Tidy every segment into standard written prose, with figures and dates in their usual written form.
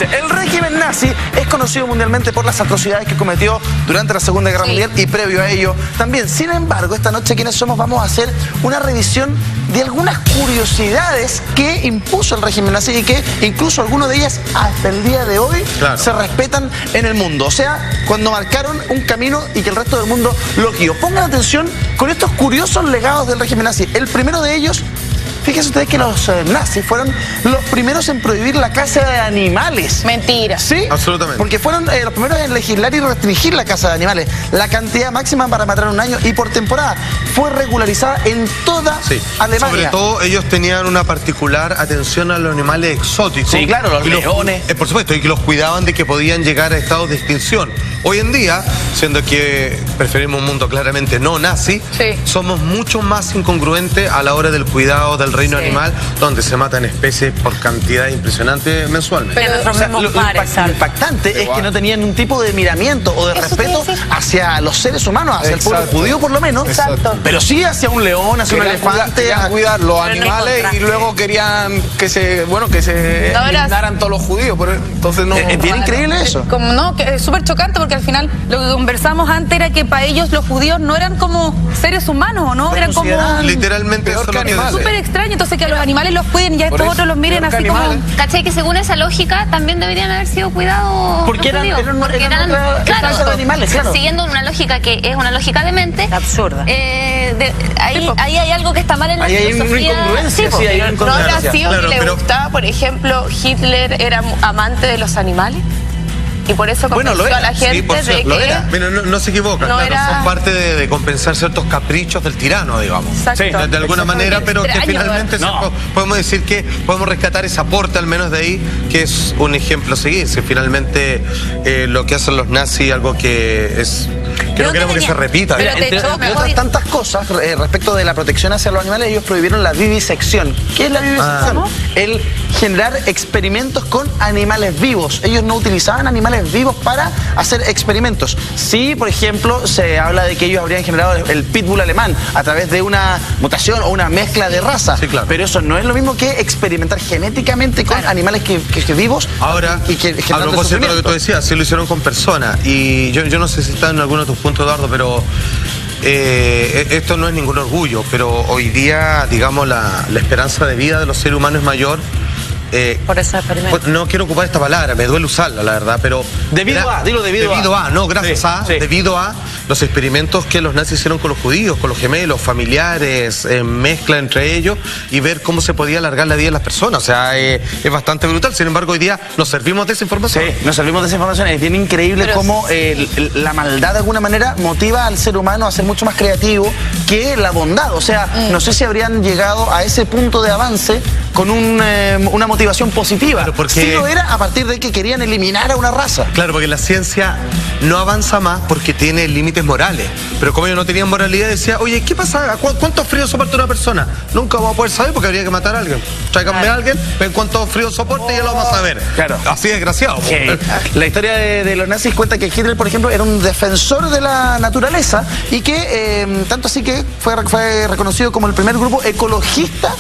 El régimen nazi es conocido mundialmente por las atrocidades que cometió durante la Segunda Guerra Mundial y previo a ello también. Sin embargo, esta noche ¿Quiénes somos? Vamos a hacer una revisión de algunas curiosidades que impuso el régimen nazi y que incluso algunas de ellas hasta el día de hoy se respetan en el mundo. O sea, cuando marcaron un camino y que el resto del mundo lo guió. Pongan atención con estos curiosos legados del régimen nazi. El primero de ellos... Fíjense ustedes que los nazis fueron los primeros en prohibir la caza de animales. Mentira. Sí, absolutamente. Porque fueron los primeros en legislar y restringir la caza de animales. La cantidad máxima para matar en un año y por temporada fue regularizada en toda Alemania. Sobre todo ellos tenían una particular atención a los animales exóticos. Sí, claro, los leones. Por supuesto, y que los cuidaban de que podían llegar a estados de extinción. Hoy en día, siendo que preferimos un mundo claramente no nazi, somos mucho más incongruentes a la hora del cuidado del reino animal, donde se matan especies por cantidad impresionante mensualmente. Pero o sea, lo impactante es que no tenían un tipo de miramiento o de respeto hacia los seres humanos, hacia el pueblo judío por lo menos, pero sí hacia un león, hacia un elefante. Querían cuidar los animales y luego querían que se eliminaran todos los judíos. Entonces no... Es bien increíble eso. Como no, que es súper chocante porque al final lo que conversamos antes era que para ellos los judíos no eran como seres humanos, ¿o no? Eran como... Literalmente peor que animales. Súper extraño, entonces que a los animales los cuiden y a estos otros los miren así como... ¿Cachai? Que según esa lógica también deberían haber sido cuidados. Porque eran claro, animales, claro. Siguiendo una lógica que es una lógica demente. Absurda. Ahí hay algo que está mal en la filosofía. Hay una incongruencia, sí, hay una incongruencia. ¿No habrá sido que le gustaba, por ejemplo, Hitler era amante de los animales? Y por eso convenció a la gente de que... Bueno, no se equivoca, son parte de compensar ciertos caprichos del tirano, digamos. De alguna manera, pero que finalmente podemos decir que podemos rescatar ese aporte al menos de ahí, que es un ejemplo a seguir. Si finalmente lo que hacen los nazis, algo que es... que no queremos que se repita. Pero entre otras tantas cosas, respecto de la protección hacia los animales, ellos prohibieron la vivisección. ¿Qué es la vivisección? El generar experimentos con animales vivos. Ellos no utilizaban animales vivos para hacer experimentos. Sí, por ejemplo, se habla de que ellos habrían generado el pitbull alemán a través de una mutación o una mezcla de raza. Pero eso no es lo mismo que experimentar genéticamente con animales que vivos. Ahora, a propósito de lo que tú decías, sí lo hicieron con personas. Y yo no sé si está en alguno de tus puntos, Eduardo, pero... esto no es ningún orgullo, pero hoy día, digamos, la esperanza de vida de los seres humanos es mayor. Por eso no quiero ocupar esta palabra, me duele usarla, la verdad, pero... Debido a los experimentos que los nazis hicieron con los judíos, con los gemelos, familiares, mezcla entre ellos, y ver cómo se podía alargar la vida de las personas. O sea, es bastante brutal. Sin embargo, hoy día nos servimos de esa información. Sí, nos servimos de esa información. Es bien increíble cómo la maldad, de alguna manera, motiva al ser humano a ser mucho más creativo que la bondad. O sea, no sé si habrían llegado a ese punto de avance con una motivación positiva. Sí lo era a partir de que querían eliminar a una raza. Claro, porque la ciencia no avanza más porque tiene límites morales. Pero como ellos no tenían moralidad, decía, oye, ¿qué pasa? ¿Cuánto frío soporta una persona? Nunca vamos a poder saber porque habría que matar a alguien. Tráiganme a alguien, ven cuánto frío soporta y ya lo vamos a saber. Así desgraciado. La historia de los nazis cuenta que Hitler, por ejemplo, era un defensor de la naturaleza y que, tanto así que fue reconocido como el primer grupo ecologista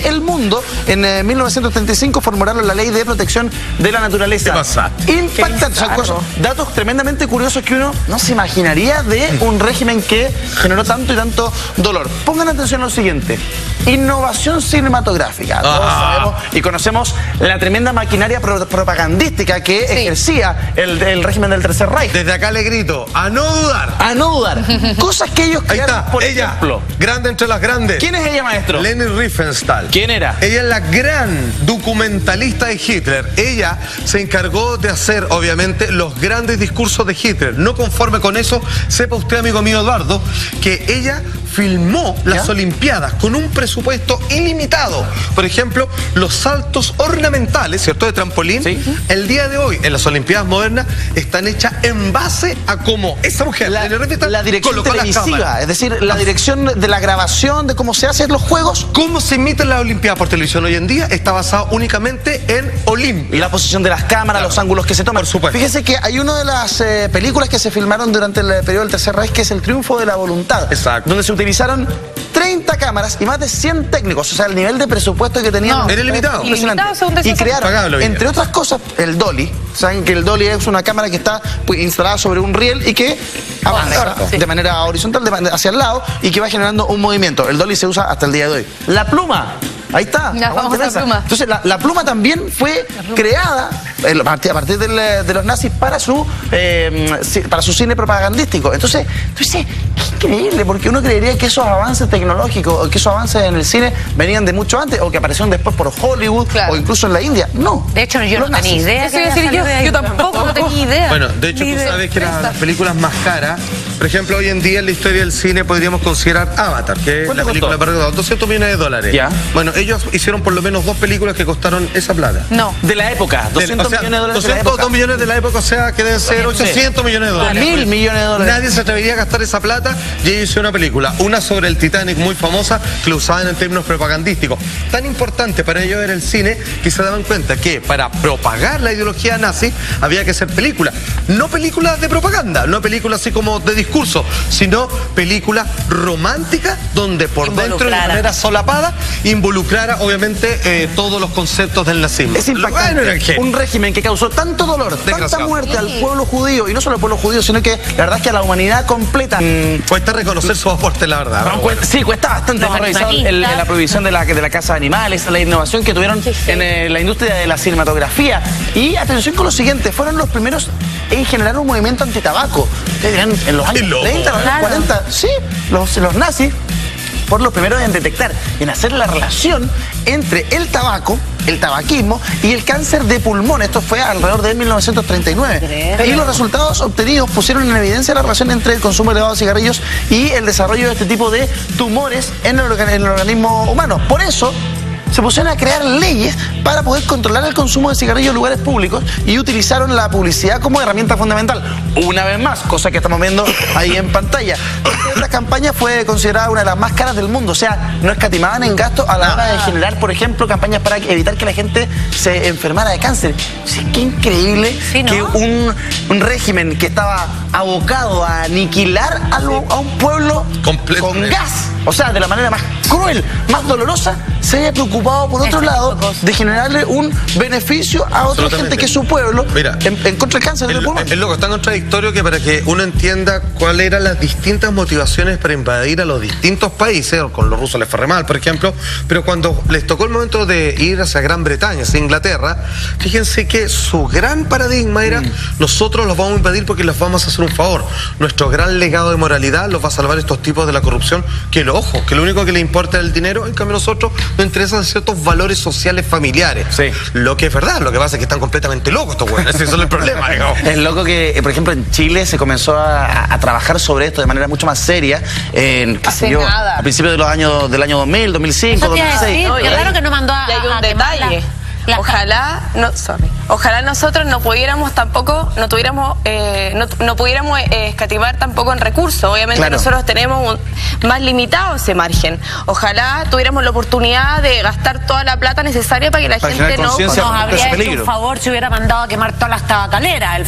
del mundo. En 1935 formularon la Ley de Protección de la Naturaleza. ¿Qué pasa? Impactantes, son datos tremendamente curiosos que uno no se imaginaría de un régimen que generó tanto y tanto dolor. Pongan atención a lo siguiente: innovación cinematográfica. Todos sabemos y conocemos la tremenda maquinaria propagandística que ejercía el régimen del Tercer Reich. Desde acá le grito, a no dudar. A no dudar. Cosas que ellos crearon. Ahí está, por ella, ejemplo. grande entre las grandes. ¿Quién es ella, maestro? Leni Riefenstahl. ¿Quién era? Ella es la gran documentalista de Hitler. Ella se encargó de hacer, obviamente, los grandes discursos de Hitler. No conforme con eso, sepa usted, amigo mío Eduardo, que ella filmó las Olimpiadas con un presupuesto ilimitado. Por ejemplo, los saltos ornamentales, ¿cierto?, de trampolín, el día de hoy en las Olimpiadas modernas están hechas en base a cómo esa mujer, la dirección televisiva, es decir, la dirección de la grabación, de cómo se hacen los juegos. Cómo se emiten las Olimpiadas por televisión hoy en día está basado únicamente en Olimpia. La posición de las cámaras, los ángulos que se toman. Por supuesto. Fíjese que hay una de las películas que se filmaron durante el periodo del Tercer Reich, que es El Triunfo de la Voluntad. Exacto. Donde se utilizaron 30 cámaras y más de 100 técnicos, o sea, el nivel de presupuesto que tenían era limitado. Y crearon, entre otras cosas, el dolly. Saben que el dolly es una cámara que está instalada sobre un riel y que avanza de manera horizontal hacia el lado y que va generando un movimiento. El dolly se usa hasta el día de hoy. La pluma. Ahí está. La famosa pluma. Entonces, la pluma también fue creada a partir de los nazis para su cine propagandístico. Entonces, tú dices, qué increíble, porque uno creería que esos avances tecnológicos o que esos avances en el cine venían de mucho antes o que aparecieron después por Hollywood o incluso en la India. No. De hecho, yo no tenía idea. Eso iba a decir yo tampoco no tenía idea. Bueno, de hecho, tú sabes que las películas más caras, por ejemplo, hoy en día en la historia del cine podríamos considerar Avatar, que es la película más recordada, $200 millones. Ya. Bueno, ellos hicieron por lo menos 2 películas que costaron esa plata. No. De la época, $200 millones de dólares. 202 millones de la época, o sea, que deben ser 800 millones de dólares. 1.000 millones de dólares. Nadie se atrevería a gastar esa plata y ellos hicieron una película, una sobre el Titanic muy famosa, que lo usaban en términos propagandísticos. Tan importante para ellos era el cine que se daban cuenta que para propagar la ideología nazi había que hacer películas. No películas de propaganda, no películas así como de discurso, sino películas románticas donde por dentro, de manera solapada, involucrara obviamente todos los conceptos del nazismo. Es impactante. Un régimen que causó tanto dolor, tanta muerte al pueblo judío, y no solo al pueblo judío, sino que la verdad es que a la humanidad completa. Cuesta reconocer su aporte, la verdad. Sí, cuesta bastante. Hemos revisado la prohibición de la caza de animales, la innovación que tuvieron en la industria de la cinematografía. Y atención con lo siguiente, fueron los primeros en generar un movimiento antitabaco. Ustedes dirán, en los años 30, los años 40, sí, los nazis fueron los primeros en detectar, en hacer la relación entre el tabaco, el tabaquismo y el cáncer de pulmón. Esto fue alrededor de 1939. Y los resultados obtenidos pusieron en evidencia la relación entre el consumo elevado de cigarrillos y el desarrollo de este tipo de tumores en el organismo humano. Por eso se pusieron a crear leyes para poder controlar el consumo de cigarrillos en lugares públicos y utilizaron la publicidad como herramienta fundamental. Una vez más, cosa que estamos viendo ahí en pantalla. Esta campaña fue considerada una de las más caras del mundo, o sea, no escatimaban en gasto a la hora de generar, por ejemplo, campañas para evitar que la gente se enfermara de cáncer. Sí, qué increíble que un régimen que estaba abocado a aniquilar a un pueblo con gas, o sea, de la manera más cruel, más dolorosa, se haya preocupado por otro lado de generarle un beneficio a otra gente que es su pueblo. Mira, en contra del cáncer del pulmón. Es loco, es tan contradictorio que para que uno entienda cuáles eran las distintas motivaciones para invadir a los distintos países, con los rusos les fue re mal, por ejemplo, pero cuando les tocó el momento de ir hacia Gran Bretaña, hacia Inglaterra, fíjense que su gran paradigma era nosotros los vamos a invadir porque les vamos a hacer un favor. Nuestro gran legado de moralidad los va a salvar estos tipos de la corrupción, que lo ojo, que lo único que le importa es el dinero, en cambio nosotros nos interesan ciertos valores sociales familiares. Sí. Lo que es verdad, lo que pasa es que están completamente locos estos güeyes, ese es el problema, digamos. Es loco que, por ejemplo, en Chile se comenzó a trabajar sobre esto de manera mucho más seria, a principios de los años del año 2000, 2005, 2006. Qué raro que no mandó a... Y hay un detalle. Ojalá nosotros no pudiéramos tampoco, no pudiéramos escatimar tampoco en recursos. Obviamente nosotros tenemos más limitado ese margen. Ojalá tuviéramos la oportunidad de gastar toda la plata necesaria para que la gente no... Nos habría hecho un favor si hubiera mandado a quemar todas las tabacaleras.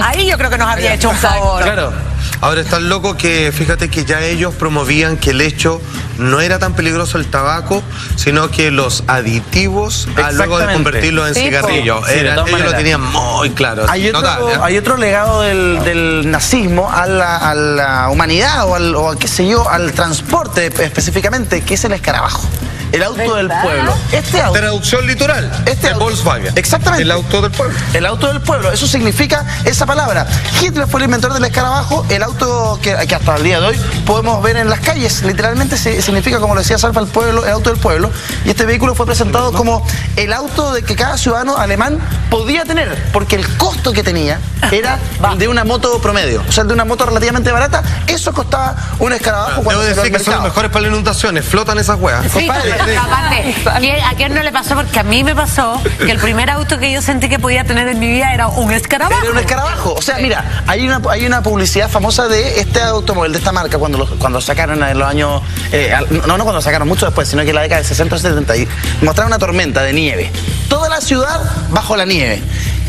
Ahí yo creo que nos habría hecho un favor. Claro. Ahora es tan loco que fíjate que ya ellos promovían que el hecho no era tan peligroso el tabaco, sino que los aditivos, luego de convertirlos en cigarrillos, ellos lo tenían muy claro. Hay otro legado del nazismo a la humanidad o a, qué sé yo, al transporte específicamente, que es el escarabajo. El auto del pueblo. Este auto. Traducción literal. De Volkswagen. Exactamente. El auto del pueblo. El auto del pueblo. Eso significa esa palabra. Hitler fue el inventor del escarabajo, el auto que hasta el día de hoy podemos ver en las calles. Literalmente significa, como lo decía Salva, el pueblo, el auto del pueblo. Y este vehículo fue presentado como el auto de que cada ciudadano alemán podía tener, porque el costo que tenía era el de una moto promedio. O sea, el de una moto relativamente barata. Eso costaba un escarabajo. Debo decir que son los mejores para las inundaciones. Flotan esas huevas. Sí, aparte, ¿a quién no le pasó? Porque a mí me pasó que el primer auto que yo sentí que podía tener en mi vida era un escarabajo. Era un escarabajo. O sea, mira, hay una publicidad famosa de este automóvil, de esta marca, cuando sacaron en los años... no cuando sacaron, mucho después, sino que en la década de 60 o 70. Y mostraron una tormenta de nieve. Toda la ciudad bajo la nieve.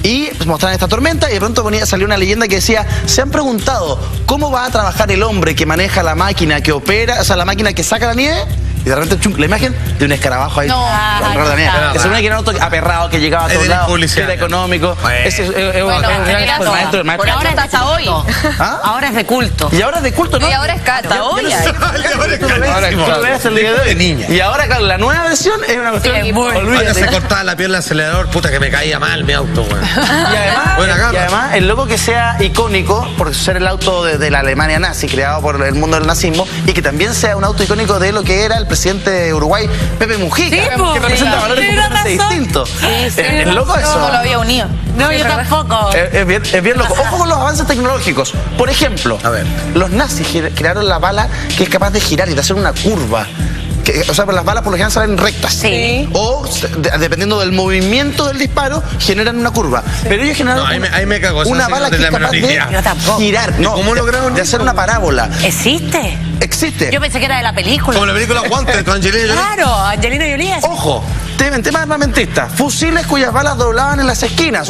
y pues, mostraban esta tormenta y de pronto salió una leyenda que decía, ¿se han preguntado cómo va a trabajar el hombre que maneja la máquina que opera, o sea, la máquina que saca la nieve? Y de repente la imagen de un escarabajo ahí. Alrededor de la nieve. Que se supone que era un auto aperrado, que llegaba a todos lados, que era económico. Es el maestro. Por ahora está hasta hoy. ¿Ah? Ahora es de culto. Y ahora es de culto, ¿no? Y ahora es caro. Y ahora, claro, la nueva versión es una cuestión. Ahora se cortaba la piel del acelerador, puta que me caía mal mi auto, weón. Y además, el loco que sea icónico por ser el auto de la Alemania nazi, creado por el mundo del nazismo, y que también sea un auto icónico de lo que era el presidente de Uruguay, Pepe Mujica, que representa valores completamente distintos. Es loco eso. No lo había unido. No, yo tampoco. Es bien loco. Ojo con los avances tecnológicos. Por ejemplo, los nazis crearon la bala que es capaz de girar y de hacer una curva. O sea, las balas por lo general salen rectas. Sí. O, dependiendo del movimiento del disparo, generan una curva. Pero ellos generaron ahí me cago, una bala que es capaz de girar. ¿Cómo lograron de hacer una parábola? ¿Existe? Existe. Yo pensé que era de la película. Como la película Guantes con Angelina Jolie. Claro, Angelina Jolie. Ojo, en tema armamentista, fusiles cuyas balas doblaban en las esquinas.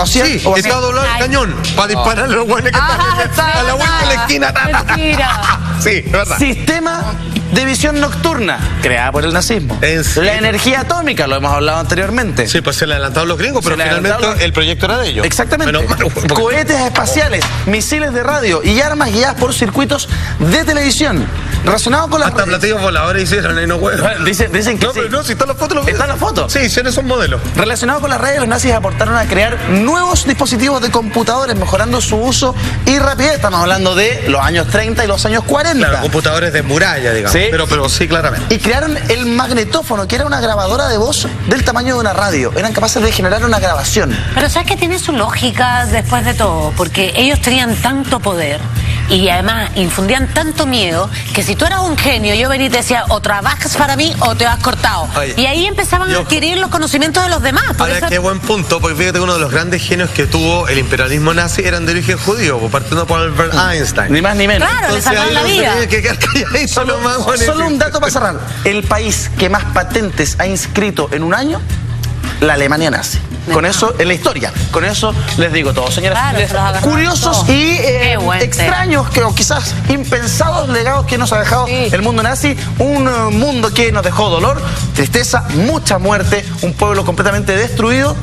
Sí, estaba doblado el cañón para disparar a los buenos que están a la vuelta de la esquina. Mentira. Sí, es verdad. Sistema de visión nocturna, creada por el nazismo. La energía atómica, lo hemos hablado anteriormente. Sí, pues se le adelantaron los gringos, pero finalmente el proyecto era de ellos. Exactamente. Cohetes espaciales, misiles de radio y armas guiadas por circuitos de televisión. Relacionado con las hasta platillos voladores hicieron ahí, no huevos. Dicen que no, sí. pero no, si están las fotos. ¿Están las fotos? Sí, hicieron esos modelos. Relacionado con las redes, los nazis aportaron a crear nuevos dispositivos de computadores, mejorando su uso y rapidez. Estamos hablando de los años 30 y los años 40. Claro, computadores de muralla, digamos. Sí. Pero sí, claramente. Y crearon el magnetófono, que era una grabadora de voz del tamaño de una radio. Eran capaces de generar una grabación. Pero sabes que tiene su lógica después de todo, porque ellos tenían tanto poder y además infundían tanto miedo que si tú eras un genio, yo venía y te decía, o trabajas para mí o te vas cortado. Oye, y ahí empezaban a adquirir los conocimientos de los demás. Por ahora, eso... qué buen punto, porque fíjate que uno de los grandes genios que tuvo el imperialismo nazi eran de origen judío, partiendo por Albert Einstein. Ni más ni menos. Claro, le salvaron la vida. Que quedar calladito, Solo un dato para cerrar. El país que más patentes ha inscrito en un año, la Alemania nazi. Con eso, en la historia, con eso les digo todo, señoras. Claro, curiosos y extraños, o quizás impensados legados que nos ha dejado el mundo nazi. Un mundo que nos dejó dolor, tristeza, mucha muerte, un pueblo completamente destruido.